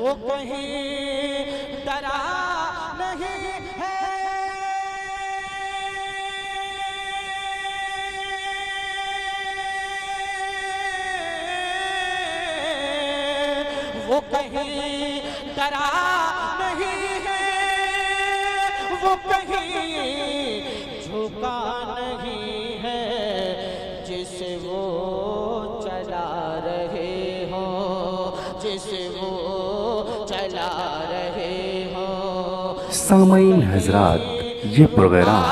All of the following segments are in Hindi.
वो कहीं डरा नहीं है, वो कहीं डरा नहीं है, वो कहीं झुका नहीं है, जिसे वो चला रहे हो, जिसे वो चला रहे हो। सामाईन हजरात, ये प्रोग्राम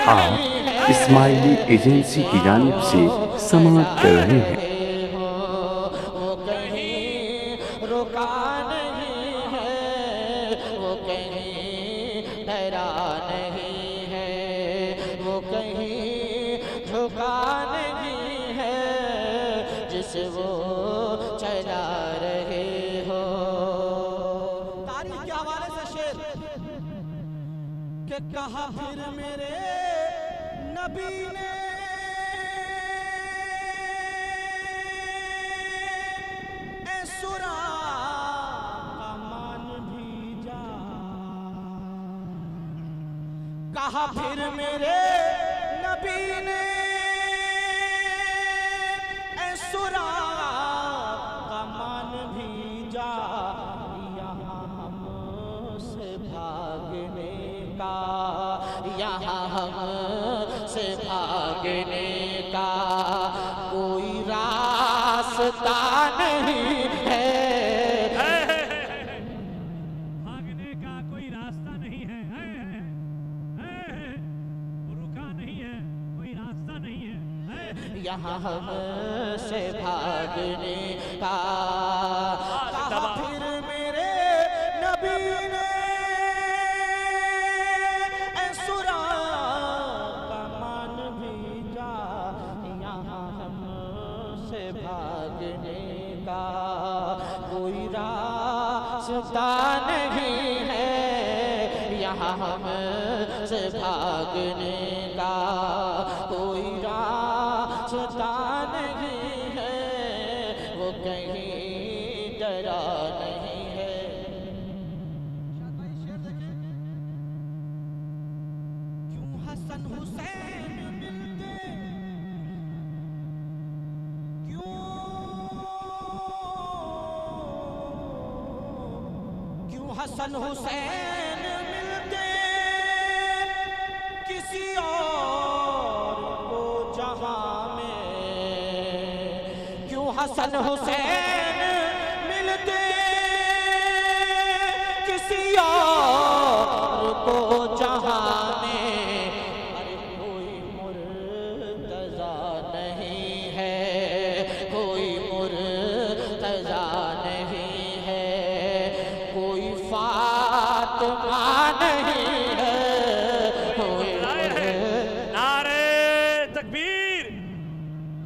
आप इस्माइली एजेंसी की जानिब से समाअत कर रहे हैं। वो कहीं रुका नहीं है, वो कहीं डरा नहीं है, वो कहीं झुका नहीं है, जिसे वो चला रहे हो। तारीख के हवाले से शेर के कहा फिर मेरे नबी ने, ए सुरा का मान भी जा, कहा फिर मेरे नबी ने, ए सुरा का मान भी जा, यहाँ हमसे भागने का, यहाँ हमसे भागने का कोई रास्ता नहीं है, भागने का कोई रास्ता नहीं है, रुका नहीं है, कोई रास्ता नहीं है, यहाँ हमसे भागने का। कहा फिर मेरे नबी ने, ए सुरा का मान भी जा, यहाँ हमसे भागने का कोई रास्ता नहीं है, यहाँ हमसे भागने का कोई रास्ता नहीं है, वो कहीं डरा नहीं है। क्यों हसन हुसैन मिलते, क्यों हसन हुसैन मिलते किसी और को जहां में, क्यों हसन हुसैन मिलते किसी और को जहां में। अरे कोई मुर्तज़ा नहीं है, कोई मुर्तज़ा नहीं है, कोई फातिमा नहीं है, कोई नारे तकबीर।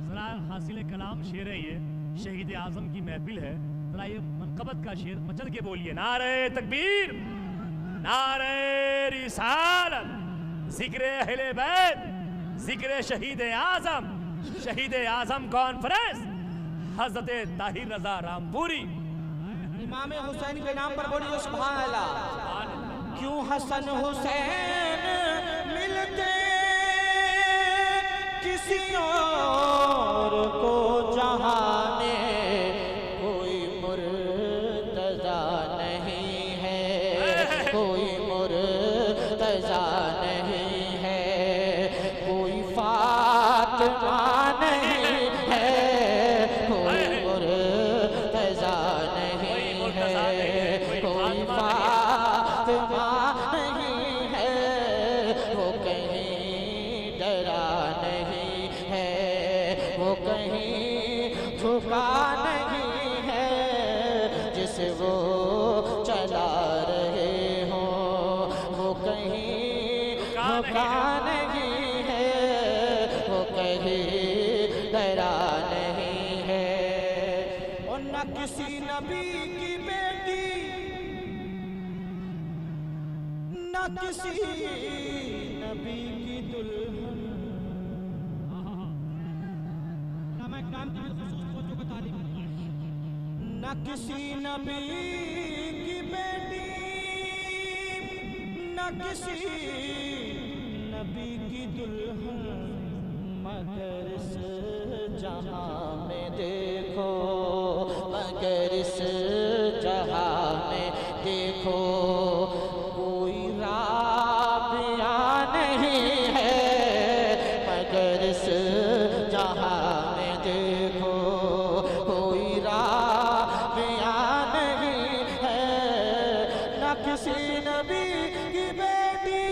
जरा हासिल कलाम शेर है ये, शहीद आजम की महफिल है, जरा ये मनकबत का शेर मचल के बोलिए। नारे तकबीर, नारे रिसालत, जिक्र अहले बैत, जिक्र शहीद आजम, शहीद आजम कॉन्फ्रेंस हजरत ताहिर रजा रामपुरी। इमाम हुसैन के नाम पर बोलिए सुभान अल्लाह। क्यों हसन हुसैन मिलते किसी और को जहां में, कोई मुर्तज़ा नहीं है, कोई मुर्तज़ा नहीं है, कोई फातिमा नहीं है, कोई मुर्तज़ा नहीं है, कोई फातिमा नहीं है, वो कहीं डरा नहीं है, वो कहीं झुका नहीं है, जिसे वो चला रहे हो, वो कहीं झुका नहीं है, वो कहीं डरा नहीं है। और न किसी नबी की बेटी, न किसी नबी की दुल्हन, न किसी नबी न किसी नबी की दुल्हन मगर इस जहां में देखो, मगर इस जहां में देखो कोई राबिया नहीं है, मगर इस जहां में देखो कोई राबिया नहीं है। न किसी नबी की बेटी,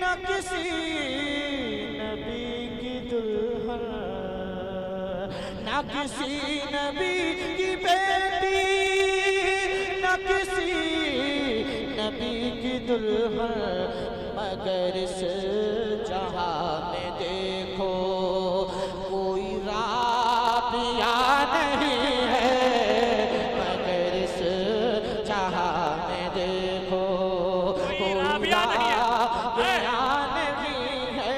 न किसी नबी की दुल्हन, न किसी नबी की बेटी, न किसी नबी की दुल्हन मगर इस जहां में देखो कोई राबिया नहीं है, मगर इस जहां में देखो कोई राबिया नहीं है।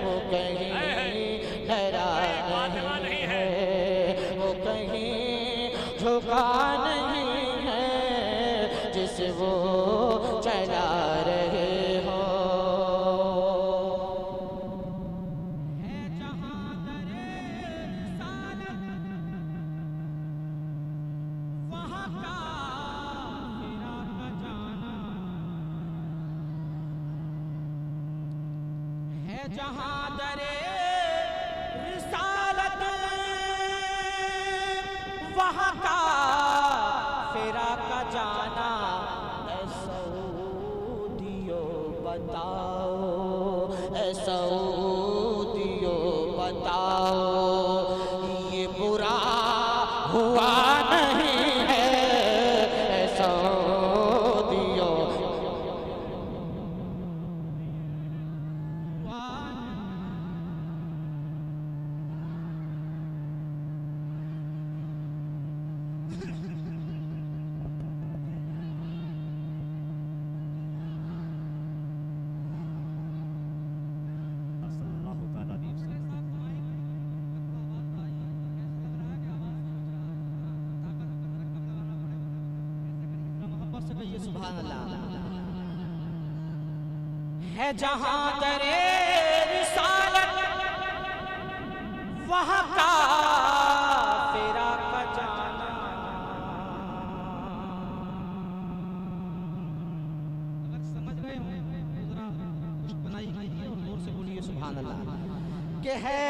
वो कहीं डरा नहीं है, वो कहीं झुका नहीं है, जिस वो चला रहे हो। है जहां दरे रिसालत वहां का मेरा का जाना, है जहां दरे रिसालत वहां का फेरा का जाना। ऐ सऊदियो बताओ, ऐ सऊदियो बताओ ये बुरा हुआ नहीं है। ऐ सऊदियो सुभान अल्लाह। है जहां दरे रिसालत वहां का फेरा का जाना। अगर समझ गए हो तो जरा कुछ बनाई कीजिए और जोर से बोलिए सुभान अल्लाह। कि है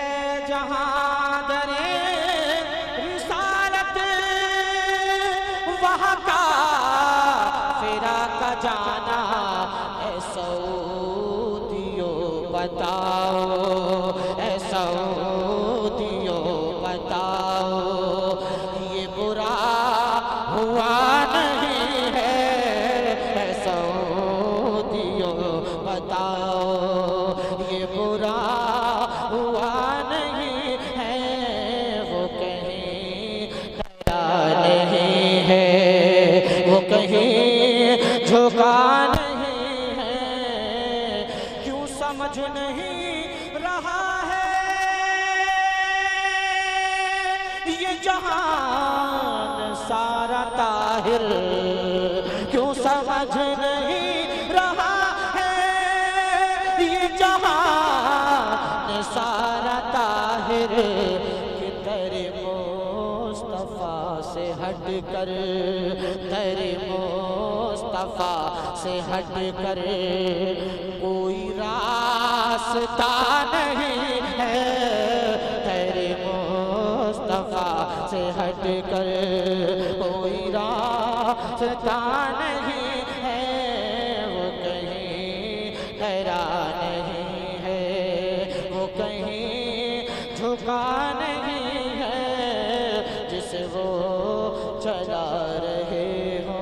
जहां दरे रिसालत वहां का फेरा का जाना। ऐ सऊदियो बताओ, ऐ सऊदियो बताओ ये बुरा हुआ नहीं है। ऐ सऊदियो बताओ ये बुरा हुआ नहीं है। वो कहीं डरा नहीं है, वो कहीं झुका नहीं है। क्यों समझ नहीं रहा है ये जहान सारा ताहिर, क्यों समझ नहीं रहा है ये जहान सारा ताहिर। कि तेरे मुस्तफा से हट कर, तेरे मुस्तफा से हट कर कोई रास्ता नहीं है। तेरे मुस्तफा से हट कर कोई रास्ता नहीं है। वो कहीं डरा नहीं है, वो कहीं झुका नहीं है। जिसे वो चला रहे हो,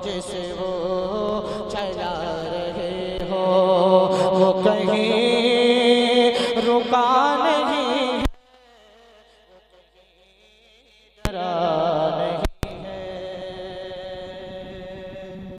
जिसे वो चला रहे हो वो कहीं रुका